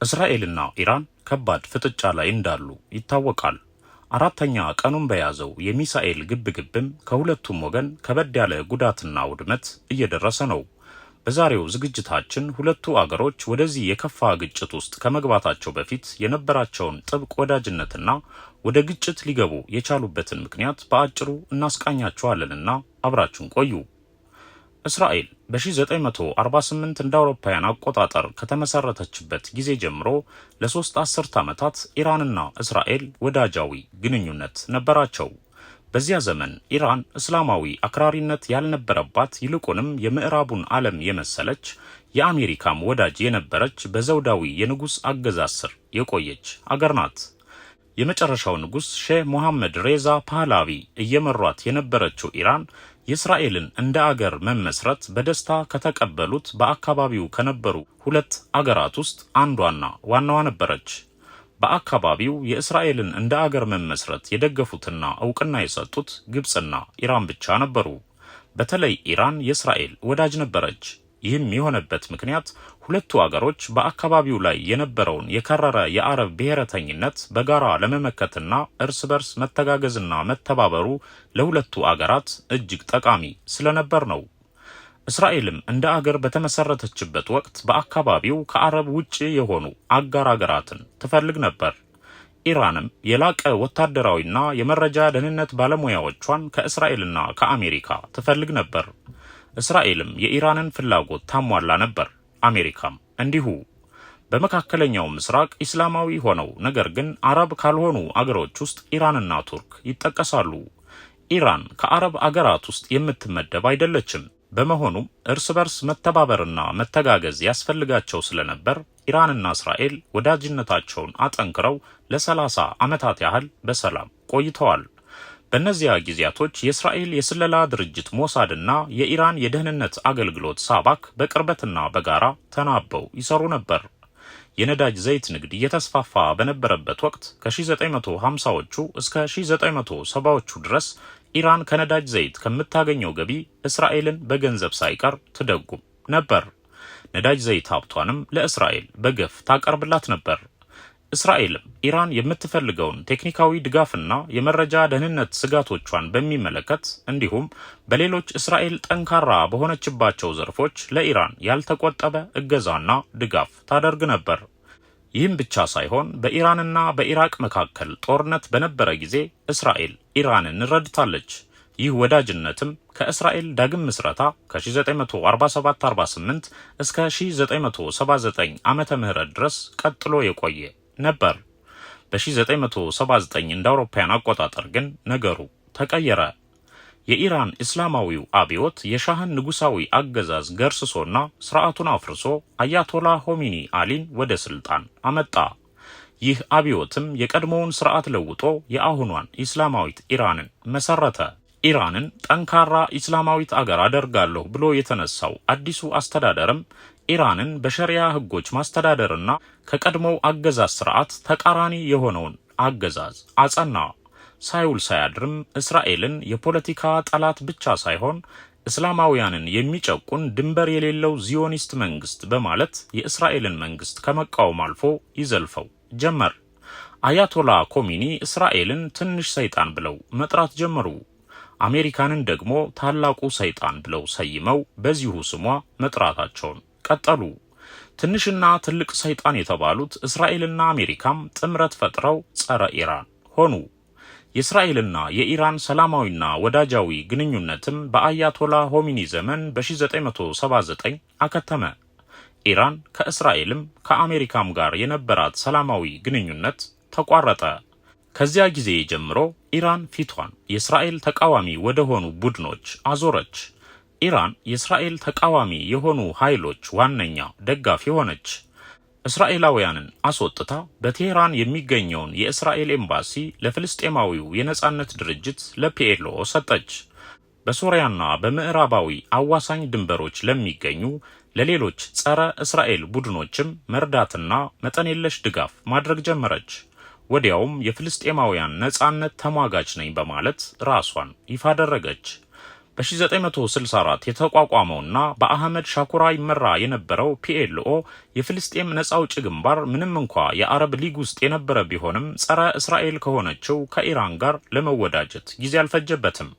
እስራኤልና ኢራን ከባድ ፍጥጫ ላይ እንዳሉ ይታወቃል። አራተኛ ቀኑን በያዘው የሚሳኤል ግብግብም ከሁለቱም ወገን ከበድ ያለ ጉዳትና ውድመት እየደረሰ ነው። በዛሬው ዝግጅታችን ሁለቱ አገሮች ወደዚህ የከፋ ግጭት ውስጥ ከመግባታቸው በፊት የነበራቸውን ጥብቅ ወዳጅነትና ወደ ግጭት ሊገቡ የቻሉበትን ምክንያት በአጭሩ እናስቃኛቸዋለንና አብራችሁን ቆዩ። እስራኤል በ1948 እንደ አውሮፓውያን አቆጣጠር ከተመሰረተችበት ጊዜ ጀምሮ ለሶስት አስርት ዓመታት ኢራንና እስራኤል ወዳጃዊ ግንኙነት ነበራቸው። በዚያ ዘመን ኢራን እስላማዊ አክራሪነት ያልነበረባት ይልቁንም የምዕራቡን ዓለም የመሰለች የአሜሪካም ወዳጅ የነበረች በዘውዳዊ የንጉሥ አገዛዝ ስር የቆየች አገር ናት። የመጨረሻው ንጉሥ ሼህ ሙሐመድ ሬዛ ፓህላቪ እየመሯት የነበረችው ኢራን የእስራኤልን እንደ አገር መመስረት በደስታ ከተቀበሉት በአካባቢው ከነበሩ ሁለት አገራት ውስጥ አንዷና ዋናዋ ነበረች። በአካባቢው የእስራኤልን እንደ አገር መመስረት የደገፉትና እውቅና የሰጡት ግብጽና ኢራን ብቻ ነበሩ። በተለይ ኢራን የእስራኤል ወዳጅ ነበረች። ይህም የሆነበት ምክንያት ሁለቱ አገሮች በአካባቢው ላይ የነበረውን የከረረ የአረብ ብሔረተኝነት በጋራ ለመመከትና እርስ በርስ መተጋገዝና መተባበሩ ለሁለቱ አገራት እጅግ ጠቃሚ ስለነበር ነው። እስራኤልም እንደ አገር በተመሰረተችበት ወቅት በአካባቢው ከአረብ ውጭ የሆኑ አጋር አገራትን ትፈልግ ነበር። ኢራንም የላቀ ወታደራዊና የመረጃ ደህንነት ባለሙያዎቿን ከእስራኤልና ከአሜሪካ ትፈልግ ነበር። እስራኤልም የኢራንን ፍላጎት ታሟላ ነበር። አሜሪካም እንዲሁ። በመካከለኛው ምስራቅ ኢስላማዊ ሆነው ነገር ግን አረብ ካልሆኑ አገሮች ውስጥ ኢራንና ቱርክ ይጠቀሳሉ። ኢራን ከአረብ አገራት ውስጥ የምትመደብ አይደለችም። በመሆኑም እርስ በርስ መተባበርና መተጋገዝ ያስፈልጋቸው ስለነበር ኢራንና እስራኤል ወዳጅነታቸውን አጠንክረው ለ30 ዓመታት ያህል በሰላም ቆይተዋል። በእነዚያ ጊዜያቶች የእስራኤል የስለላ ድርጅት ሞሳድና የኢራን የደህንነት አገልግሎት ሳባክ በቅርበትና በጋራ ተናበው ይሰሩ ነበር። የነዳጅ ዘይት ንግድ እየተስፋፋ በነበረበት ወቅት ከ1950ዎቹ እስከ 1970ዎቹ ድረስ ኢራን ከነዳጅ ዘይት ከምታገኘው ገቢ እስራኤልን በገንዘብ ሳይቀር ትደጉም ነበር። ነዳጅ ዘይት ሀብቷንም ለእስራኤል በገፍ ታቀርብላት ነበር። እስራኤልም ኢራን የምትፈልገውን ቴክኒካዊ ድጋፍና የመረጃ ደህንነት ስጋቶቿን በሚመለከት እንዲሁም በሌሎች እስራኤል ጠንካራ በሆነችባቸው ዘርፎች ለኢራን ያልተቆጠበ እገዛና ድጋፍ ታደርግ ነበር። ይህም ብቻ ሳይሆን በኢራንና በኢራቅ መካከል ጦርነት በነበረ ጊዜ እስራኤል ኢራንን ረድታለች። ይህ ወዳጅነትም ከእስራኤል ዳግም ምስረታ ከ1947-48 እስከ 1979 ዓመተ ምህረት ድረስ ቀጥሎ የቆየ ነበር። በ1979 እንደ አውሮፓውያን አቆጣጠር ግን ነገሩ ተቀየረ። የኢራን እስላማዊው አብዮት የሻህን ንጉሳዊ አገዛዝ ገርስሶና ስርዓቱን አፍርሶ አያቶላ ሆሚኒ አሊን ወደ ስልጣን አመጣ። ይህ አብዮትም የቀድሞውን ስርዓት ለውጦ የአሁኗን ኢስላማዊት ኢራንን መሰረተ። ኢራንን ጠንካራ ኢስላማዊት አገር አደርጋለሁ ብሎ የተነሳው አዲሱ አስተዳደርም ኢራንን በሸሪያ ህጎች ማስተዳደርና ከቀድሞው አገዛዝ ስርዓት ተቃራኒ የሆነውን አገዛዝ አጸና። ሳይውል ሳያድርም እስራኤልን የፖለቲካ ጠላት ብቻ ሳይሆን እስላማውያንን የሚጨቁን ድንበር የሌለው ዚዮኒስት መንግስት በማለት የእስራኤልን መንግስት ከመቃወም አልፎ ይዘልፈው ጀመር። አያቶላ ኮሚኒ እስራኤልን ትንሽ ሰይጣን ብለው መጥራት ጀመሩ። አሜሪካንን ደግሞ ታላቁ ሰይጣን ብለው ሰይመው በዚሁ ስሟ መጥራታቸውን ቀጠሉ። ትንሽና ትልቅ ሰይጣን የተባሉት እስራኤልና አሜሪካም ጥምረት ፈጥረው ጸረ ኢራን ሆኑ። የእስራኤልና የኢራን ሰላማዊና ወዳጃዊ ግንኙነትም በአያቶላ ሆሚኒ ዘመን በ1979 አከተመ። ኢራን ከእስራኤልም ከአሜሪካም ጋር የነበራት ሰላማዊ ግንኙነት ተቋረጠ። ከዚያ ጊዜ ጀምሮ ኢራን ፊቷን የእስራኤል ተቃዋሚ ወደ ሆኑ ቡድኖች አዞረች። ኢራን የእስራኤል ተቃዋሚ የሆኑ ኃይሎች ዋነኛ ደጋፊ ሆነች። እስራኤላውያንን አስወጥታ በቴህራን የሚገኘውን የእስራኤል ኤምባሲ ለፍልስጤማዊው የነጻነት ድርጅት ለፒኤልኦ ሰጠች። በሶሪያና በምዕራባዊ አዋሳኝ ድንበሮች ለሚገኙ ለሌሎች ጸረ እስራኤል ቡድኖችም መርዳትና መጠን የለሽ ድጋፍ ማድረግ ጀመረች። ወዲያውም የፍልስጤማውያን ነጻነት ተሟጋች ነኝ በማለት ራሷን ይፋ አደረገች። በ1964 የተቋቋመውና በአህመድ ሻኩራ ይመራ የነበረው ፒኤልኦ የፍልስጤም ነጻ አውጪ ግንባር ምንም እንኳ የአረብ ሊግ ውስጥ የነበረ ቢሆንም ጸረ እስራኤል ከሆነችው ከኢራን ጋር ለመወዳጀት ጊዜ አልፈጀበትም።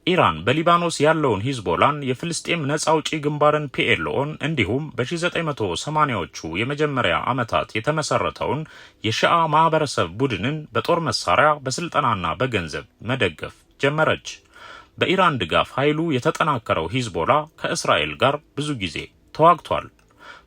ኢራን በሊባኖስ ያለውን ሂዝቦላን፣ የፍልስጤም ነጻ አውጪ ግንባርን ፒኤልኦን እንዲሁም በ1980ዎቹ የመጀመሪያ ዓመታት የተመሰረተውን የሺአ ማህበረሰብ ቡድንን በጦር መሳሪያ በስልጠናና በገንዘብ መደገፍ ጀመረች። በኢራን ድጋፍ ኃይሉ የተጠናከረው ሂዝቦላ ከእስራኤል ጋር ብዙ ጊዜ ተዋግቷል።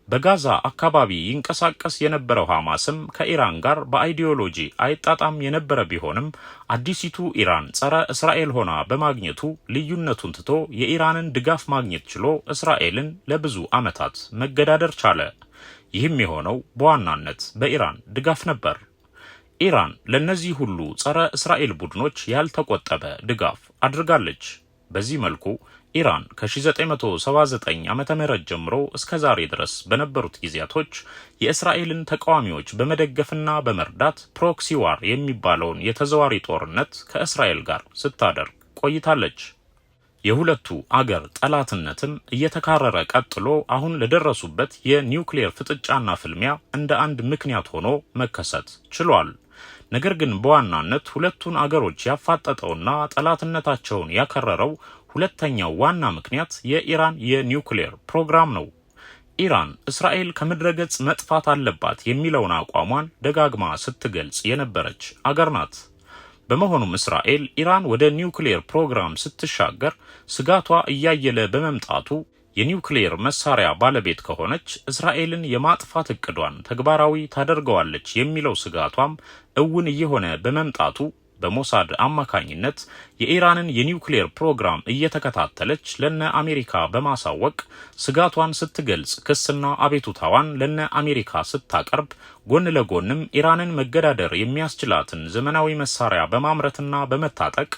በጋዛ አካባቢ ይንቀሳቀስ የነበረው ሐማስም ከኢራን ጋር በአይዲዮሎጂ አይጣጣም የነበረ ቢሆንም አዲሲቱ ኢራን ጸረ እስራኤል ሆና በማግኘቱ ልዩነቱን ትቶ የኢራንን ድጋፍ ማግኘት ችሎ እስራኤልን ለብዙ ዓመታት መገዳደር ቻለ። ይህም የሆነው በዋናነት በኢራን ድጋፍ ነበር። ኢራን ለነዚህ ሁሉ ጸረ እስራኤል ቡድኖች ያልተቆጠበ ድጋፍ አድርጋለች። በዚህ መልኩ ኢራን ከ1979 ዓመተ ምህረት ጀምሮ እስከ ዛሬ ድረስ በነበሩት ጊዜያቶች የእስራኤልን ተቃዋሚዎች በመደገፍና በመርዳት ፕሮክሲ ዋር የሚባለውን የተዘዋሪ ጦርነት ከእስራኤል ጋር ስታደርግ ቆይታለች። የሁለቱ አገር ጠላትነትም እየተካረረ ቀጥሎ አሁን ለደረሱበት የኒውክሌር ፍጥጫና ፍልሚያ እንደ አንድ ምክንያት ሆኖ መከሰት ችሏል። ነገር ግን በዋናነት ሁለቱን አገሮች ያፋጠጠውና ጠላትነታቸውን ያከረረው ሁለተኛው ዋና ምክንያት የኢራን የኒውክሌር ፕሮግራም ነው። ኢራን እስራኤል ከምድረገጽ መጥፋት አለባት የሚለውን አቋሟን ደጋግማ ስትገልጽ የነበረች አገር ናት። በመሆኑም እስራኤል ኢራን ወደ ኒውክሌር ፕሮግራም ስትሻገር ስጋቷ እያየለ በመምጣቱ የኒውክሌር መሳሪያ ባለቤት ከሆነች እስራኤልን የማጥፋት እቅዷን ተግባራዊ ታደርገዋለች የሚለው ስጋቷም እውን እየሆነ በመምጣቱ በሞሳድ አማካኝነት የኢራንን የኒውክሌር ፕሮግራም እየተከታተለች ለነ አሜሪካ በማሳወቅ ስጋቷን ስትገልጽ ክስና አቤቱታዋን ለነ አሜሪካ ስታቀርብ ጎን ለጎንም ኢራንን መገዳደር የሚያስችላትን ዘመናዊ መሳሪያ በማምረትና በመታጠቅ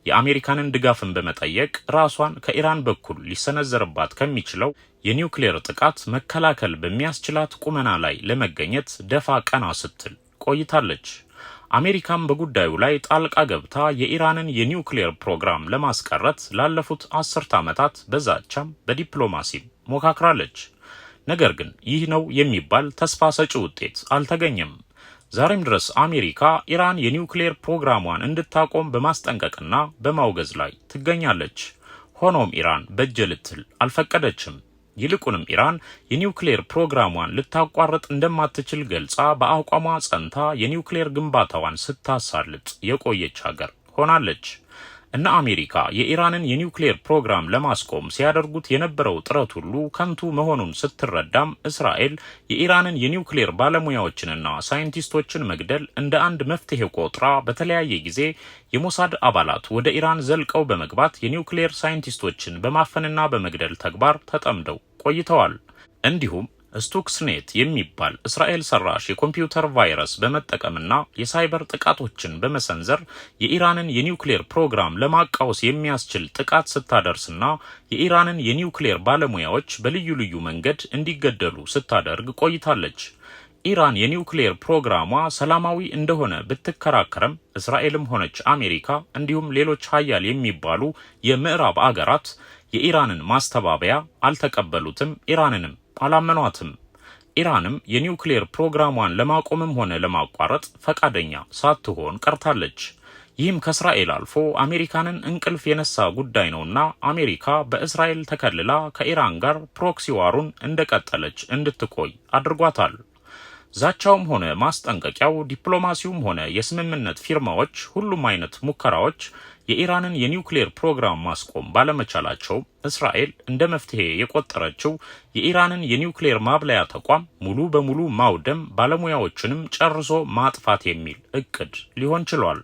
የአሜሪካንን ድጋፍን በመጠየቅ ራሷን ከኢራን በኩል ሊሰነዘርባት ከሚችለው የኒውክሌር ጥቃት መከላከል በሚያስችላት ቁመና ላይ ለመገኘት ደፋ ቀና ስትል ቆይታለች። አሜሪካም በጉዳዩ ላይ ጣልቃ ገብታ የኢራንን የኒውክሌር ፕሮግራም ለማስቀረት ላለፉት 10 ዓመታት በዛቻም በዲፕሎማሲም ሞካክራለች። ነገር ግን ይህ ነው የሚባል ተስፋ ሰጪ ውጤት አልተገኘም። ዛሬም ድረስ አሜሪካ ኢራን የኒውክሌር ፕሮግራሟን እንድታቆም በማስጠንቀቅና በማውገዝ ላይ ትገኛለች። ሆኖም ኢራን በእጅ ልትል አልፈቀደችም። ይልቁንም ኢራን የኒውክሌር ፕሮግራሟን ልታቋርጥ እንደማትችል ገልጻ በአቋሟ ጸንታ የኒውክሌር ግንባታዋን ስታሳልጥ የቆየች ሀገር ሆናለች። እነ አሜሪካ የኢራንን የኒውክሌር ፕሮግራም ለማስቆም ሲያደርጉት የነበረው ጥረት ሁሉ ከንቱ መሆኑን ስትረዳም እስራኤል የኢራንን የኒውክሌር ባለሙያዎችንና ሳይንቲስቶችን መግደል እንደ አንድ መፍትሄ ቆጥራ በተለያየ ጊዜ የሞሳድ አባላት ወደ ኢራን ዘልቀው በመግባት የኒውክሌር ሳይንቲስቶችን በማፈንና በመግደል ተግባር ተጠምደው ቆይተዋል። እንዲሁም ስቱክስኔት የሚባል እስራኤል ሰራሽ የኮምፒውተር ቫይረስ በመጠቀምና የሳይበር ጥቃቶችን በመሰንዘር የኢራንን የኒውክሌር ፕሮግራም ለማቃወስ የሚያስችል ጥቃት ስታደርስና የኢራንን የኒውክሌር ባለሙያዎች በልዩ ልዩ መንገድ እንዲገደሉ ስታደርግ ቆይታለች። ኢራን የኒውክሌር ፕሮግራሟ ሰላማዊ እንደሆነ ብትከራከረም እስራኤልም ሆነች አሜሪካ እንዲሁም ሌሎች ሀያል የሚባሉ የምዕራብ አገራት የኢራንን ማስተባበያ አልተቀበሉትም፣ ኢራንንም አላመኗትም። ኢራንም የኒውክሌር ፕሮግራሟን ለማቆምም ሆነ ለማቋረጥ ፈቃደኛ ሳትሆን ቀርታለች። ይህም ከእስራኤል አልፎ አሜሪካንን እንቅልፍ የነሳ ጉዳይ ነውና አሜሪካ በእስራኤል ተከልላ ከኢራን ጋር ፕሮክሲ ዋሩን እንደቀጠለች እንድትቆይ አድርጓታል። ዛቻውም ሆነ ማስጠንቀቂያው፣ ዲፕሎማሲውም ሆነ የስምምነት ፊርማዎች፣ ሁሉም አይነት ሙከራዎች የኢራንን የኒውክሌር ፕሮግራም ማስቆም ባለመቻላቸው እስራኤል እንደ መፍትሄ የቆጠረችው የኢራንን የኒውክሌር ማብለያ ተቋም ሙሉ በሙሉ ማውደም፣ ባለሙያዎችንም ጨርሶ ማጥፋት የሚል እቅድ ሊሆን ችሏል።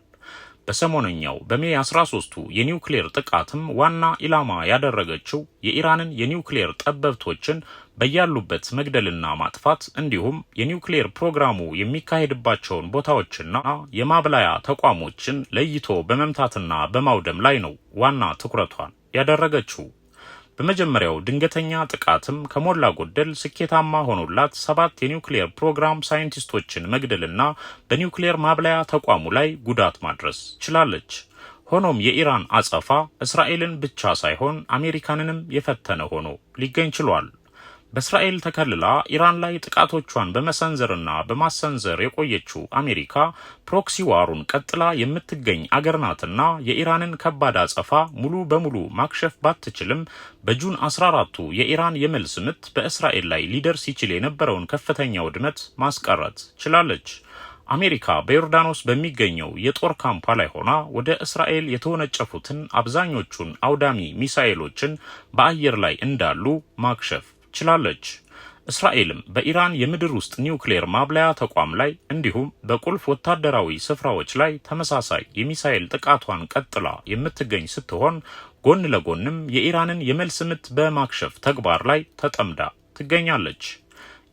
በሰሞነኛው በሜይ 13ቱ የኒውክሌር ጥቃትም ዋና ኢላማ ያደረገችው የኢራንን የኒውክሌር ጠበብቶችን በያሉበት መግደልና ማጥፋት እንዲሁም የኒውክሌር ፕሮግራሙ የሚካሄድባቸውን ቦታዎችና የማብላያ ተቋሞችን ለይቶ በመምታትና በማውደም ላይ ነው ዋና ትኩረቷን ያደረገችው። በመጀመሪያው ድንገተኛ ጥቃትም ከሞላ ጎደል ስኬታማ ሆኖላት 7 የኒውክሌር ፕሮግራም ሳይንቲስቶችን መግደልና በኒውክሌር ማብላያ ተቋሙ ላይ ጉዳት ማድረስ ችላለች። ሆኖም የኢራን አጸፋ እስራኤልን ብቻ ሳይሆን አሜሪካንንም የፈተነ ሆኖ ሊገኝ ችሏል። በእስራኤል ተከልላ ኢራን ላይ ጥቃቶቿን በመሰንዘርና በማሰንዘር የቆየችው አሜሪካ ፕሮክሲ ዋሩን ቀጥላ የምትገኝ አገር ናትና የኢራንን ከባድ አጸፋ ሙሉ በሙሉ ማክሸፍ ባትችልም በጁን 14ቱ የኢራን የመልስ ምት በእስራኤል ላይ ሊደርስ ይችል የነበረውን ከፍተኛ ውድመት ማስቀረት ችላለች። አሜሪካ በዮርዳኖስ በሚገኘው የጦር ካምፓ ላይ ሆና ወደ እስራኤል የተወነጨፉትን አብዛኞቹን አውዳሚ ሚሳኤሎችን በአየር ላይ እንዳሉ ማክሸፍ ችላለች። እስራኤልም በኢራን የምድር ውስጥ ኒውክሌር ማብላያ ተቋም ላይ እንዲሁም በቁልፍ ወታደራዊ ስፍራዎች ላይ ተመሳሳይ የሚሳኤል ጥቃቷን ቀጥላ የምትገኝ ስትሆን ጎን ለጎንም የኢራንን የመልስ ምት በማክሸፍ ተግባር ላይ ተጠምዳ ትገኛለች።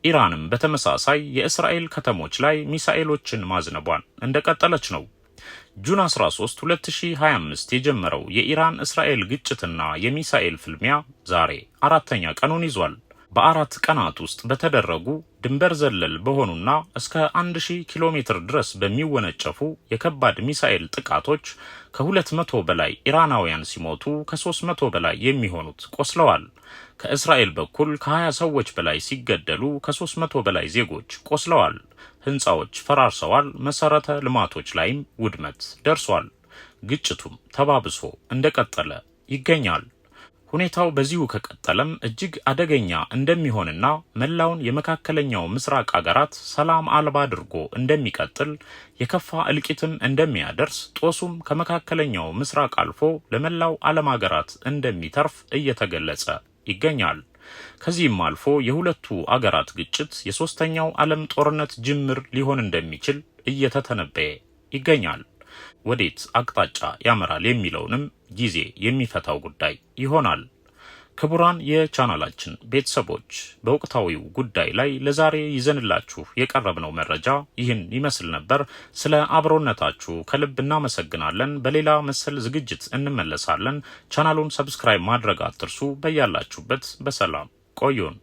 ኢራንም በተመሳሳይ የእስራኤል ከተሞች ላይ ሚሳኤሎችን ማዝነቧን እንደቀጠለች ነው። ጁን 13 2025 የጀመረው የኢራን እስራኤል ግጭትና የሚሳኤል ፍልሚያ ዛሬ አራተኛ ቀኑን ይዟል። በ4 ቀናት ውስጥ በተደረጉ ድንበር ዘለል በሆኑና እስከ 1000 ኪሎ ሜትር ድረስ በሚወነጨፉ የከባድ ሚሳኤል ጥቃቶች ከ200 በላይ ኢራናውያን ሲሞቱ ከ300 በላይ የሚሆኑት ቆስለዋል። ከእስራኤል በኩል ከ20 ሰዎች በላይ ሲገደሉ ከ300 በላይ ዜጎች ቆስለዋል። ህንጻዎች ፈራርሰዋል። መሰረተ ልማቶች ላይም ውድመት ደርሷል። ግጭቱም ተባብሶ እንደቀጠለ ይገኛል። ሁኔታው በዚሁ ከቀጠለም እጅግ አደገኛ እንደሚሆንና መላውን የመካከለኛው ምስራቅ አገራት ሰላም አልባ አድርጎ እንደሚቀጥል የከፋ እልቂትም እንደሚያደርስ ጦሱም ከመካከለኛው ምስራቅ አልፎ ለመላው ዓለም አገራት እንደሚተርፍ እየተገለጸ ይገኛል። ከዚህም አልፎ የሁለቱ አገራት ግጭት የሶስተኛው ዓለም ጦርነት ጅምር ሊሆን እንደሚችል እየተተነበየ ይገኛል። ወዴት አቅጣጫ ያመራል የሚለውንም ጊዜ የሚፈታው ጉዳይ ይሆናል። ክቡራን የቻናላችን ቤተሰቦች በወቅታዊው ጉዳይ ላይ ለዛሬ ይዘንላችሁ የቀረብነው መረጃ ይህን ይመስል ነበር። ስለ አብሮነታችሁ ከልብ እናመሰግናለን። በሌላ መሰል ዝግጅት እንመለሳለን። ቻናሉን ሰብስክራይብ ማድረግ አትርሱ። በያላችሁበት በሰላም ቆዩን።